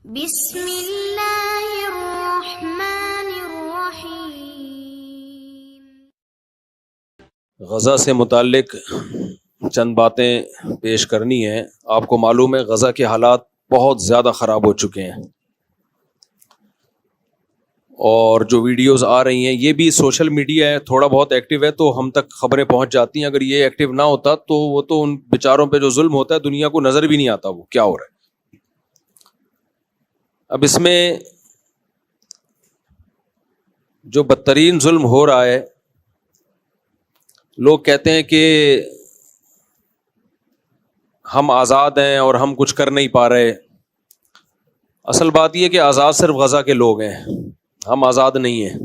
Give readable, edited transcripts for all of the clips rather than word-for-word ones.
بسم اللہ الرحمن الرحیم۔ غزہ سے متعلق چند باتیں پیش کرنی ہیں۔ آپ کو معلوم ہے غزہ کے حالات بہت زیادہ خراب ہو چکے ہیں، اور جو ویڈیوز آ رہی ہیں یہ بھی سوشل میڈیا ہے، تھوڑا بہت ایکٹیو ہے تو ہم تک خبریں پہنچ جاتی ہیں۔ اگر یہ ایکٹیو نہ ہوتا تو وہ تو ان بیچاروں پہ جو ظلم ہوتا ہے دنیا کو نظر بھی نہیں آتا وہ کیا ہو رہا ہے۔ اب اس میں جو بدترین ظلم ہو رہا ہے، لوگ کہتے ہیں کہ ہم آزاد ہیں اور ہم کچھ کر نہیں پا رہے۔ اصل بات یہ کہ آزاد صرف غزہ کے لوگ ہیں، ہم آزاد نہیں ہیں۔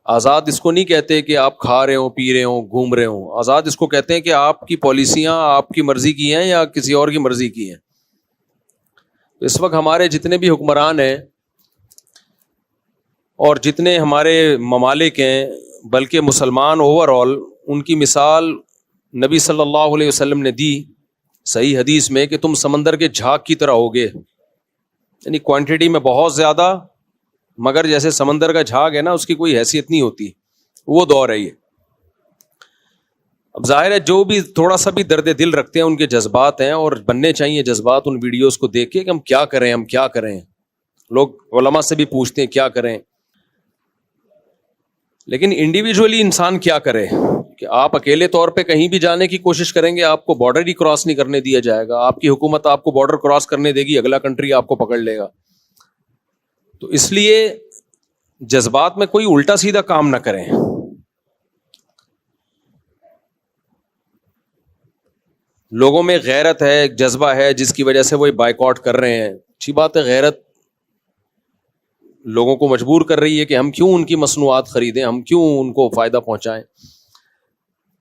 آزاد اس کو نہیں کہتے کہ آپ کھا رہے ہوں، پی رہے ہوں، گھوم رہے ہوں۔ آزاد اس کو کہتے ہیں کہ آپ کی پالیسیاں آپ کی مرضی کی ہیں یا کسی اور کی مرضی کی ہیں۔ اس وقت ہمارے جتنے بھی حکمران ہیں اور جتنے ہمارے ممالک ہیں، بلکہ مسلمان اوور آل، ان کی مثال نبی صلی اللہ علیہ وسلم نے دی صحیح حدیث میں کہ تم سمندر کے جھاگ کی طرح ہوگے، یعنی کوانٹٹی میں بہت زیادہ، مگر جیسے سمندر کا جھاگ ہے نا، اس کی کوئی حیثیت نہیں ہوتی، وہ دور ہے یہ۔ اب ظاہر ہے جو بھی تھوڑا سا بھی درد دل رکھتے ہیں ان کے جذبات ہیں، اور بننے چاہیے جذبات ان ویڈیوز کو دیکھ کے کہ ہم کیا کریں، ہم کیا کریں۔ لوگ علماء سے بھی پوچھتے ہیں کیا کریں، لیکن انڈیویجولی انسان کیا کرے؟ کہ آپ اکیلے طور پہ کہیں بھی جانے کی کوشش کریں گے، آپ کو بارڈر ہی کراس نہیں کرنے دیا جائے گا۔ آپ کی حکومت آپ کو بارڈر کراس کرنے دے گی، اگلا کنٹری آپ کو پکڑ لے گا۔ تو اس لیے جذبات میں کوئی الٹا سیدھا کام نہ کریں۔ لوگوں میں غیرت ہے، ایک جذبہ ہے جس کی وجہ سے وہ بائیکاٹ کر رہے ہیں، اچھی بات ہے۔ غیرت لوگوں کو مجبور کر رہی ہے کہ ہم کیوں ان کی مصنوعات خریدیں، ہم کیوں ان کو فائدہ پہنچائیں،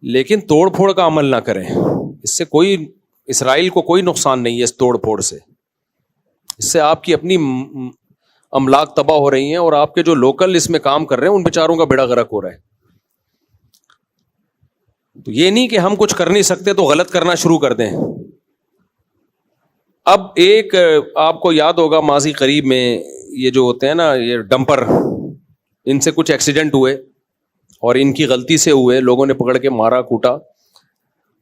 لیکن توڑ پھوڑ کا عمل نہ کریں۔ اس سے کوئی، اسرائیل کو کوئی نقصان نہیں ہے اس توڑ پھوڑ سے۔ اس سے آپ کی اپنی املاک تباہ ہو رہی ہیں، اور آپ کے جو لوکل اس میں کام کر رہے ہیں ان بیچاروں کا بیڑا غرق ہو رہا ہے۔ تو یہ نہیں کہ ہم کچھ کر نہیں سکتے تو غلط کرنا شروع کر دیں۔ اب ایک آپ کو یاد ہوگا ماضی قریب میں یہ جو ہوتے ہیں نا، یہ ڈمپر، ان سے کچھ ایکسیڈنٹ ہوئے اور ان کی غلطی سے ہوئے، لوگوں نے پکڑ کے مارا کوٹا۔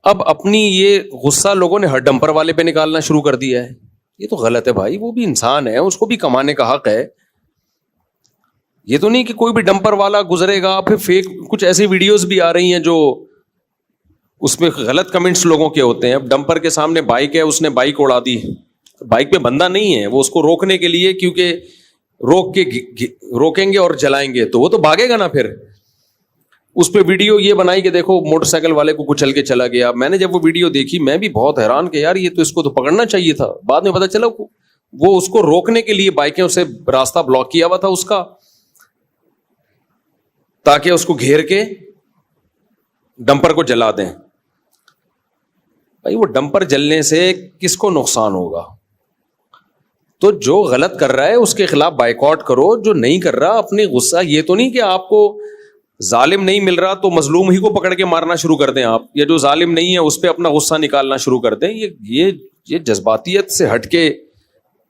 اب اپنی یہ غصہ لوگوں نے ہر ڈمپر والے پہ نکالنا شروع کر دیا ہے۔ یہ تو غلط ہے بھائی، وہ بھی انسان ہے، اس کو بھی کمانے کا حق ہے۔ یہ تو نہیں کہ کوئی بھی ڈمپر والا گزرے گا۔ پھر فیک کچھ ایسی ویڈیوز بھی آ رہی ہیں جو اس میں غلط کمنٹس لوگوں کے ہوتے ہیں۔ اب ڈمپر کے سامنے بائک ہے، اس نے بائک اڑا دی، بائک پہ بندہ نہیں ہے، وہ اس کو روکنے کے لیے، کیونکہ روکیں گے اور جلائیں گے تو وہ تو بھاگے گا نا۔ پھر اس پہ ویڈیو یہ بنائی کہ دیکھو موٹر سائیکل والے کو کچل کے چلا گیا۔ میں نے جب وہ ویڈیو دیکھی میں بھی بہت حیران کہ یار یہ تو اس کو تو پکڑنا چاہیے تھا۔ بعد میں پتا چلا وہ اس کو روکنے کے لیے بائکیں اسے راستہ بلاک کیا ہوا تھا اس کا، تاکہ اس کو گھیر کے ڈمپر کو جلا دیں۔ بھائی وہ ڈمپر جلنے سے کس کو نقصان ہوگا؟ تو جو غلط کر رہا ہے اس کے خلاف بائیکاٹ کرو، جو نہیں کر رہا اپنی غصہ، یہ تو نہیں کہ آپ کو ظالم نہیں مل رہا تو مظلوم ہی کو پکڑ کے مارنا شروع کر دیں آپ، یا جو ظالم نہیں ہے اس پہ اپنا غصہ نکالنا شروع کر دیں۔ یہ جذباتیت سے ہٹ کے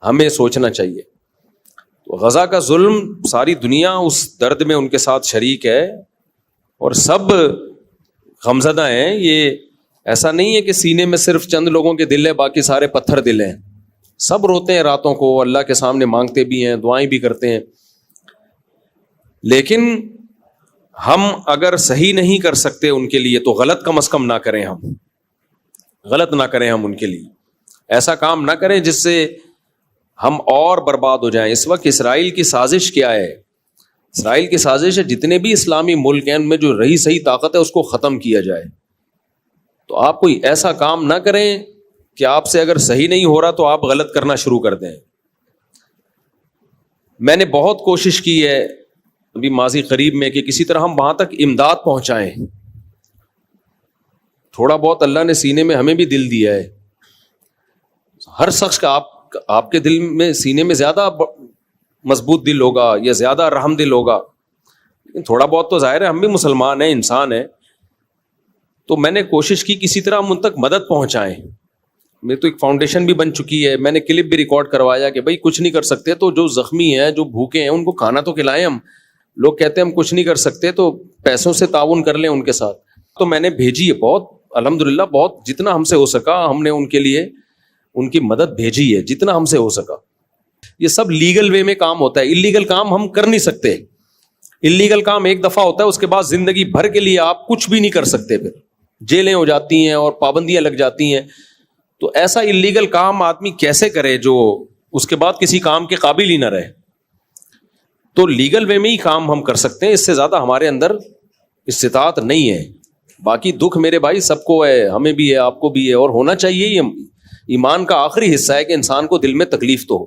ہمیں سوچنا چاہیے۔ تو غزہ کا ظلم، ساری دنیا اس درد میں ان کے ساتھ شریک ہے، اور سب غمزدہ ہیں۔ یہ ایسا نہیں ہے کہ سینے میں صرف چند لوگوں کے دل ہے، باقی سارے پتھر دل ہیں۔ سب روتے ہیں راتوں کو، اللہ کے سامنے مانگتے بھی ہیں، دعائیں بھی کرتے ہیں، لیکن ہم اگر صحیح نہیں کر سکتے ان کے لیے تو غلط کم از کم نہ کریں۔ ہم غلط نہ کریں، ہم ان کے لیے ایسا کام نہ کریں جس سے ہم اور برباد ہو جائیں۔ اس وقت اسرائیل کی سازش کیا ہے؟ اسرائیل کی سازش ہے جتنے بھی اسلامی ملک ہیں ان میں جو رہی صحیح طاقت ہے اس کو ختم کیا جائے۔ تو آپ کوئی ایسا کام نہ کریں کہ آپ سے اگر صحیح نہیں ہو رہا تو آپ غلط کرنا شروع کر دیں۔ میں نے بہت کوشش کی ہے ابھی ماضی قریب میں کہ کسی طرح ہم وہاں تک امداد پہنچائیں۔ تھوڑا بہت اللہ نے سینے میں ہمیں بھی دل دیا ہے۔ ہر شخص کا آپ کے دل میں، سینے میں زیادہ مضبوط دل ہوگا یا زیادہ رحم دل ہوگا، لیکن تھوڑا بہت تو ظاہر ہے ہم بھی مسلمان ہیں، انسان ہیں۔ تو میں نے کوشش کی کسی طرح ہم ان تک مدد پہنچائیں، میں تو ایک فاؤنڈیشن بھی بن چکی ہے, میں نے کلپ بھی ریکارڈ کروایا کہ بھائی کچھ نہیں کر سکتے تو جو زخمی ہیں, جو بھوکے ہیں, ان کو کھانا تو کھلائیں ہم. لوگ کہتے ہیں ہم کچھ نہیں کر سکتے تو پیسوں سے تعاون کر لیں ان کے ساتھ. تو میں نے بھیجی ہے بہت, الحمدللہ بہت جتنا ہم سے ہو سکا ہم نے ان کے لیے ان کی مدد بھیجی ہے, جتنا ہم سے ہو سکا. یہ سب لیگل وے میں کام ہوتا ہے, انلیگل کام ہم کر نہیں سکتے. انلیگل کام ایک دفعہ ہوتا ہے, اس کے بعد زندگی بھر کے لیے آپ کچھ بھی نہیں کر سکتے, پھر جیلیں ہو جاتی ہیں اور پابندیاں لگ جاتی ہیں. تو ایسا انلیگل کام آدمی کیسے کرے جو اس کے بعد کسی کام کے قابل ہی نہ رہے. تو لیگل وے میں ہی کام ہم کر سکتے ہیں, اس سے زیادہ ہمارے اندر استطاعت نہیں ہے. باقی دکھ میرے بھائی سب کو ہے, ہمیں بھی ہے, آپ کو بھی ہے, اور ہونا چاہیے. یہ ایمان کا آخری حصہ ہے کہ انسان کو دل میں تکلیف تو ہو.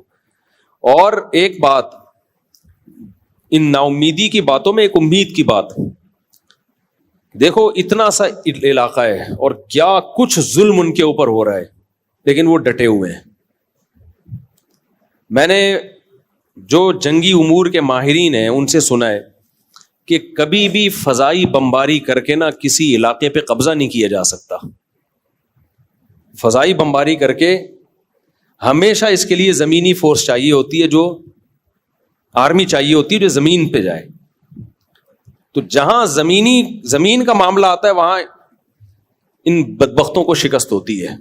اور ایک بات, ان نا امیدی کی باتوں میں ایک امید کی بات. دیکھو اتنا سا علاقہ ہے اور کیا کچھ ظلم ان کے اوپر ہو رہا ہے, لیکن وہ ڈٹے ہوئے ہیں. میں نے جو جنگی امور کے ماہرین ہیں ان سے سنا ہے کہ کبھی بھی فضائی بمباری کر کے نہ کسی علاقے پہ قبضہ نہیں کیا جا سکتا. فضائی بمباری کر کے ہمیشہ اس کے لیے زمینی فورس چاہیے ہوتی ہے, جو آرمی چاہیے ہوتی ہے جو زمین پہ جائے. تو جہاں زمین کا معاملہ آتا ہے وہاں ان بدبختوں کو شکست ہوتی ہے.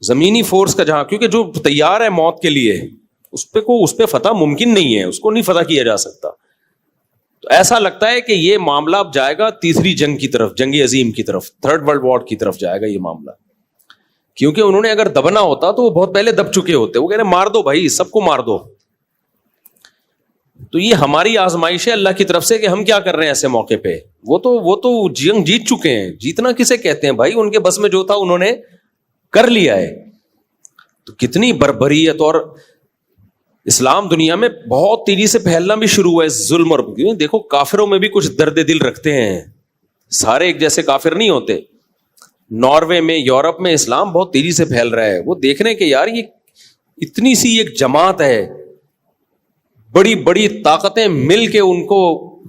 زمینی فورس کا جہاں, کیونکہ جو تیار ہے موت کے لیے اس پہ فتح ممکن نہیں ہے, اس کو نہیں فتح کیا جا سکتا. تو ایسا لگتا ہے کہ یہ معاملہ اب جائے گا تیسری جنگ کی طرف, جنگ عظیم کی طرف, تھرڈ ورلڈ وار کی طرف جائے گا یہ معاملہ. کیونکہ انہوں نے اگر دبنا ہوتا تو وہ بہت پہلے دب چکے ہوتے. وہ کہہ رہے مار دو بھائی, سب کو مار دو. تو یہ ہماری آزمائش ہے اللہ کی طرف سے کہ ہم کیا کر رہے ہیں ایسے موقع پہ. وہ تو جنگ جیت چکے ہیں. جیتنا کسے کہتے ہیں بھائی, ان کے بس میں جو تھا انہوں نے کر لیا ہے. تو کتنی بربریت, اور اسلام دنیا میں بہت تیزی سے پھیلنا بھی شروع ہوا ہے ظلم. اور دیکھو کافروں میں بھی کچھ درد دل رکھتے ہیں, سارے ایک جیسے کافر نہیں ہوتے. ناروے میں, یورپ میں اسلام بہت تیزی سے پھیل رہا ہے. وہ دیکھ رہے ہیں کہ یار یہ اتنی سی ایک جماعت ہے, بڑی بڑی طاقتیں مل کے ان کو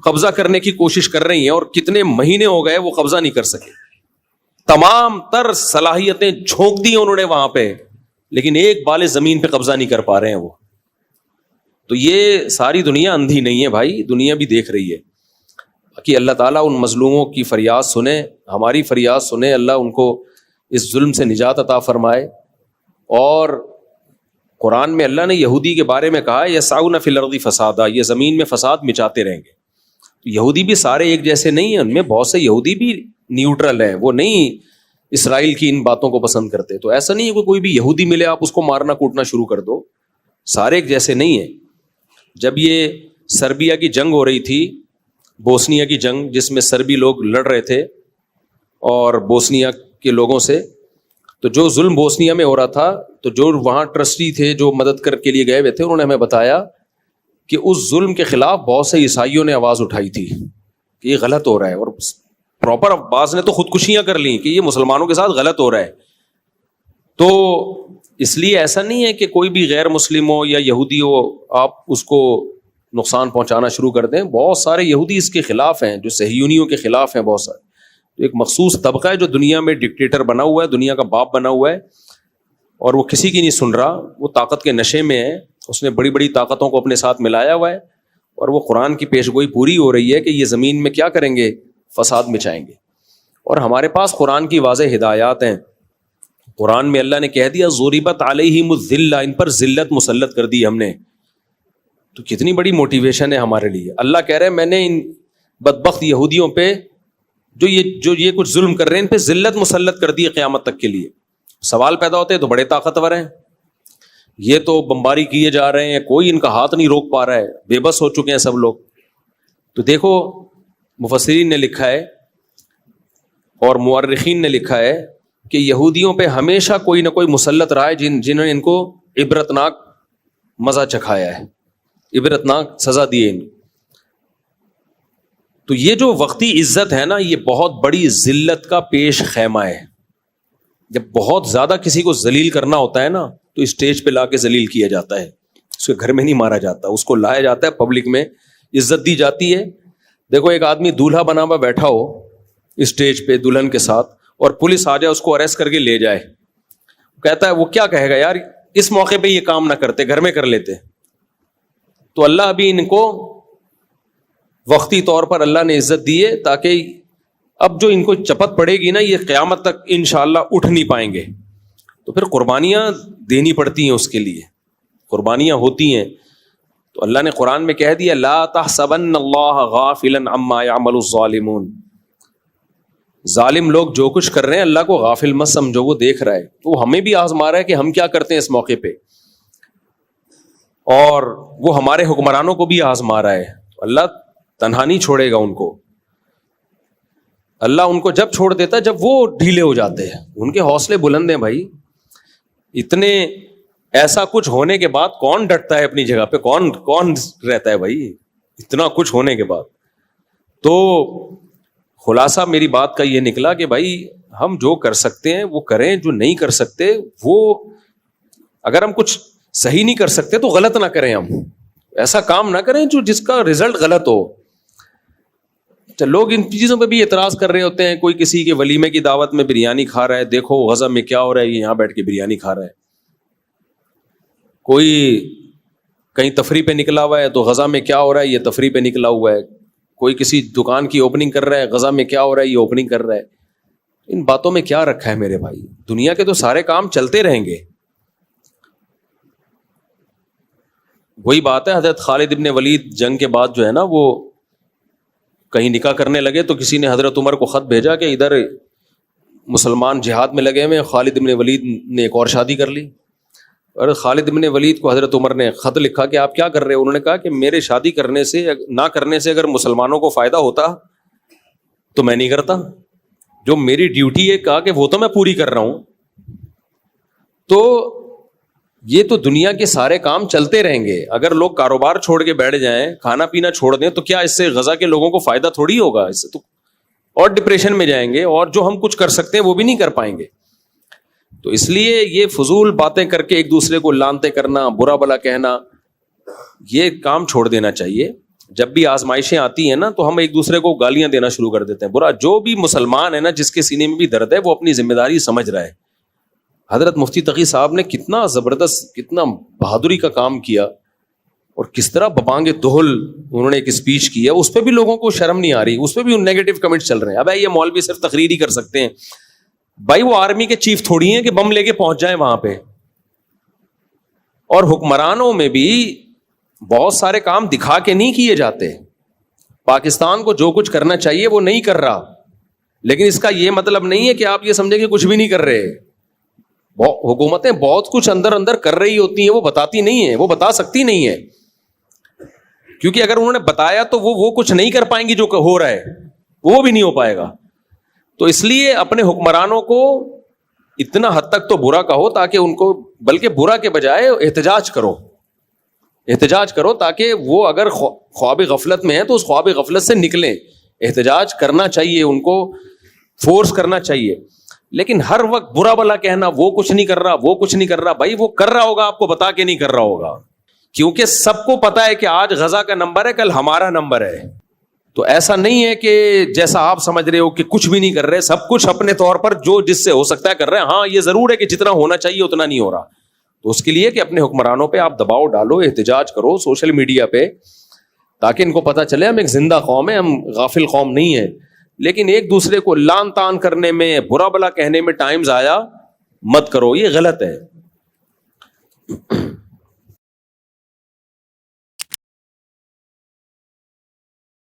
قبضہ کرنے کی کوشش کر رہی ہیں, اور کتنے مہینے ہو گئے وہ قبضہ نہیں کر سکے. تمام تر صلاحیتیں جھونک دی انہوں نے وہاں پہ, لیکن ایک بال زمین پہ قبضہ نہیں کر پا رہے ہیں وہ. تو یہ ساری دنیا اندھی نہیں ہے بھائی, دنیا بھی دیکھ رہی ہے. کہ اللہ تعالیٰ ان مظلوموں کی فریاد سنے, ہماری فریاد سنے, اللہ ان کو اس ظلم سے نجات عطا فرمائے. اور قرآن میں اللہ نے یہودی کے بارے میں کہا یسعون فی الارض فسادا, یہ زمین میں فساد مچاتے رہیں گے. یہودی بھی سارے ایک جیسے نہیں ہیں, ان میں بہت سے یہودی بھی نیوٹرل ہیں, وہ نہیں اسرائیل کی ان باتوں کو پسند کرتے. تو ایسا نہیں ہے کہ کوئی بھی یہودی ملے آپ اس کو مارنا کوٹنا شروع کر دو, سارے ایک جیسے نہیں ہیں. جب یہ سربیا کی جنگ ہو رہی تھی, بوسنیا کی جنگ, جس میں سربی لوگ لڑ رہے تھے اور بوسنیا کے لوگوں سے, تو جو ظلم بوسنیا میں ہو رہا تھا, تو جو وہاں ٹرسٹی تھے جو مدد کر کے لیے گئے ہوئے تھے, انہوں نے ہمیں بتایا کہ اس ظلم کے خلاف بہت سے عیسائیوں نے آواز اٹھائی تھی کہ یہ غلط ہو رہا ہے, اور پراپر بعض نے تو خودکشیاں کر لیں کہ یہ مسلمانوں کے ساتھ غلط ہو رہا ہے. تو اس لیے ایسا نہیں ہے کہ کوئی بھی غیر مسلم ہو یا یہودی ہو آپ اس کو نقصان پہنچانا شروع کر دیں. بہت سارے یہودی اس کے خلاف ہیں, جو صہیونیوں کے خلاف ہیں بہت سارے. تو ایک مخصوص طبقہ ہے جو دنیا میں ڈکٹیٹر بنا ہوا ہے, دنیا کا باپ بنا ہوا ہے, اور وہ کسی کی نہیں سن رہا. وہ طاقت کے نشے میں ہے, اس نے بڑی بڑی طاقتوں کو اپنے ساتھ ملایا ہوا ہے, اور وہ قرآن کی پیش گوئی پوری ہو رہی ہے کہ یہ زمین میں کیا کریں گے, فساد مچائیں گے. اور ہمارے پاس قرآن کی واضح ہدایات ہیں. قرآن میں اللہ نے کہہ دیا ضربت علیہم الذلہ, ان پر ذلت مسلط کر دی ہم نے. تو کتنی بڑی موٹیویشن ہے ہمارے لیے. اللہ کہہ رہے ہیں میں نے ان بدبخت یہودیوں پہ جو یہ کچھ ظلم کر رہے ہیں, ان پہ ذلت مسلط کر دی ہے قیامت تک کے لیے. سوال پیدا ہوتے ہیں تو بڑے طاقتور ہیں, یہ تو بمباری کیے جا رہے ہیں, کوئی ان کا ہاتھ نہیں روک پا رہا ہے, بے بس ہو چکے ہیں سب لوگ. تو دیکھو مفسرین نے لکھا ہے اور مورخین نے لکھا ہے کہ یہودیوں پہ ہمیشہ کوئی نہ کوئی مسلط رہا ہے جنہوں نے ان کو عبرتناک مزہ چکھایا ہے, عبرتناک سزا دی ہے ان. تو یہ جو وقتی عزت ہے نا, یہ بہت بڑی ذلت کا پیش خیمہ ہے. جب بہت زیادہ کسی کو ذلیل کرنا ہوتا ہے نا, تو اسٹیج پہ لا کے ذلیل کیا جاتا ہے, اس کے گھر میں نہیں مارا جاتا, اس کو لایا جاتا ہے, پبلک میں عزت دی جاتی ہے. دیکھو ایک آدمی دولہا بنا ہوا بیٹھا ہو اسٹیج پہ دلہن کے ساتھ, اور پولیس آ جائے اس کو اریسٹ کر کے لے جائے, کہتا ہے وہ کیا کہے گا یار اس موقع پہ یہ کام نہ کرتے, گھر میں کر لیتے. تو اللہ ابھی ان کو وقتی طور پر اللہ نے عزت دی ہے, تاکہ اب جو ان کو چپت پڑے گی نا, یہ قیامت تک انشاءاللہ اٹھ نہیں پائیں گے. تو پھر قربانیاں دینی پڑتی ہیں, اس کے لیے قربانیاں ہوتی ہیں. تو اللہ نے قرآن میں کہہ دیا لا تحسبن اللہ غافلا عما يعمل الظالمون, ظالم لوگ جو کچھ کر رہے ہیں اللہ کو غافل مت سمجھو, وہ دیکھ رہا ہے. تو وہ ہمیں بھی آزما رہا ہے کہ ہم کیا کرتے ہیں اس موقع پہ, اور وہ ہمارے حکمرانوں کو بھی آزما رہا ہے. اللہ تنہا نہیں چھوڑے گا ان کو. اللہ ان کو جب چھوڑ دیتا ہے جب وہ ڈھیلے ہو جاتے ہیں. ان کے حوصلے بلند ہیں بھائی. اتنے ایسا کچھ ہونے کے بعد کون ڈٹتا ہے اپنی جگہ پہ, کون رہتا ہے بھائی اتنا کچھ ہونے کے بعد. تو خلاصہ میری بات کا یہ نکلا کہ بھائی ہم جو کر سکتے ہیں وہ کریں, جو نہیں کر سکتے وہ, اگر ہم کچھ صحیح نہیں کر سکتے تو غلط نہ کریں. ہم ایسا کام نہ کریں جو جس کا رزلٹ غلط ہو. لوگ ان چیزوں پہ بھی اعتراض کر رہے ہوتے ہیں. کوئی کسی کے ولیمے کی دعوت میں بریانی کھا رہا ہے, دیکھو غزہ میں کیا ہو رہا ہے, یہ یہاں بیٹھ کے بریانی کھا رہا ہے. کوئی کہیں تفریح پہ نکلا ہوا ہے تو غزہ میں کیا ہو رہا ہے, یہ تفریح پہ نکلا ہوا ہے. کوئی کسی دکان کی اوپننگ کر رہا ہے, غزہ میں کیا ہو رہا ہے, یہ اوپننگ کر رہا ہے. ان باتوں میں کیا رکھا ہے میرے بھائی؟ دنیا کے تو سارے کام چلتے رہیں گے. وہی بات ہے, حضرت خالد ابن ولید جنگ کے بعد جو ہے نا وہ کہیں نکاح کرنے لگے تو کسی نے حضرت عمر کو خط بھیجا کہ ادھر مسلمان جہاد میں لگے ہوئے, خالد ابن ولید نے ایک اور شادی کر لی. اور خالد ابن ولید کو حضرت عمر نے خط لکھا کہ آپ کیا کر رہے ہیں؟ انہوں نے کہا کہ میرے شادی کرنے سے نہ کرنے سے اگر مسلمانوں کو فائدہ ہوتا تو میں نہیں کرتا. جو میری ڈیوٹی ہے کہا کہ وہ تو میں پوری کر رہا ہوں. تو یہ تو دنیا کے سارے کام چلتے رہیں گے. اگر لوگ کاروبار چھوڑ کے بیٹھ جائیں, کھانا پینا چھوڑ دیں, تو کیا اس سے غزہ کے لوگوں کو فائدہ تھوڑی ہوگا؟ اس سے تو اور ڈپریشن میں جائیں گے, اور جو ہم کچھ کر سکتے ہیں وہ بھی نہیں کر پائیں گے. تو اس لیے یہ فضول باتیں کر کے ایک دوسرے کو لانتے کرنا, برا بلا کہنا, یہ کام چھوڑ دینا چاہیے. جب بھی آزمائشیں آتی ہیں نا تو ہم ایک دوسرے کو گالیاں دینا شروع کر دیتے ہیں. برا جو بھی مسلمان ہے نا, جس کے سینے میں بھی درد ہے, وہ اپنی ذمہ داری سمجھ رہا ہے. حضرت مفتی تقی صاحب نے کتنا زبردست, کتنا بہادری کا کام کیا, اور کس طرح ببانگ دہل انہوں نے ایک اسپیچ کی ہے. اس پہ بھی لوگوں کو شرم نہیں آ رہی, اس پہ بھی نیگیٹو کمنٹس چل رہے ہیں. اب یہ مولوی صرف تقریر ہی کر سکتے ہیں. بھائی وہ آرمی کے چیف تھوڑی ہیں کہ بم لے کے پہنچ جائیں وہاں پہ. اور حکمرانوں میں بھی بہت سارے کام دکھا کے نہیں کیے جاتے. پاکستان کو جو کچھ کرنا چاہیے وہ نہیں کر رہا, لیکن اس کا یہ مطلب نہیں ہے کہ آپ یہ سمجھیں کہ کچھ بھی نہیں کر رہے. حکومتیں بہت کچھ اندر اندر کر رہی ہوتی ہیں, وہ بتاتی نہیں ہیں, وہ بتا سکتی نہیں ہے, کیونکہ اگر انہوں نے بتایا تو وہ کچھ نہیں کر پائیں گی جو ہو رہا ہے, وہ بھی نہیں ہو پائے گا. تو اس لیے اپنے حکمرانوں کو اتنا حد تک تو برا کہو تاکہ ان کو, بلکہ برا کے بجائے احتجاج کرو تاکہ وہ اگر خواب غفلت میں ہیں تو اس خواب غفلت سے نکلیں. احتجاج کرنا چاہیے, ان کو فورس کرنا چاہیے. لیکن ہر وقت برا بلا کہنا, وہ کچھ نہیں کر رہا, بھائی وہ کر رہا ہوگا, آپ کو بتا کے نہیں کر رہا ہوگا, کیونکہ سب کو پتا ہے کہ آج غزہ کا نمبر ہے, کل ہمارا نمبر ہے. تو ایسا نہیں ہے کہ جیسا آپ سمجھ رہے ہو کہ کچھ بھی نہیں کر رہے, سب کچھ اپنے طور پر جو جس سے ہو سکتا ہے کر رہے ہیں. ہاں یہ ضرور ہے کہ جتنا ہونا چاہیے اتنا نہیں ہو رہا. تو اس کے لیے کہ اپنے حکمرانوں پہ آپ دباؤ ڈالو, احتجاج کرو سوشل میڈیا پہ, تاکہ ان کو پتا چلے ہم ایک زندہ قوم ہے, ہم غافل قوم نہیں ہے. لیکن ایک دوسرے کو لان تان کرنے میں, برا بلا کہنے میں ٹائم ضائع مت کرو, یہ غلط ہے.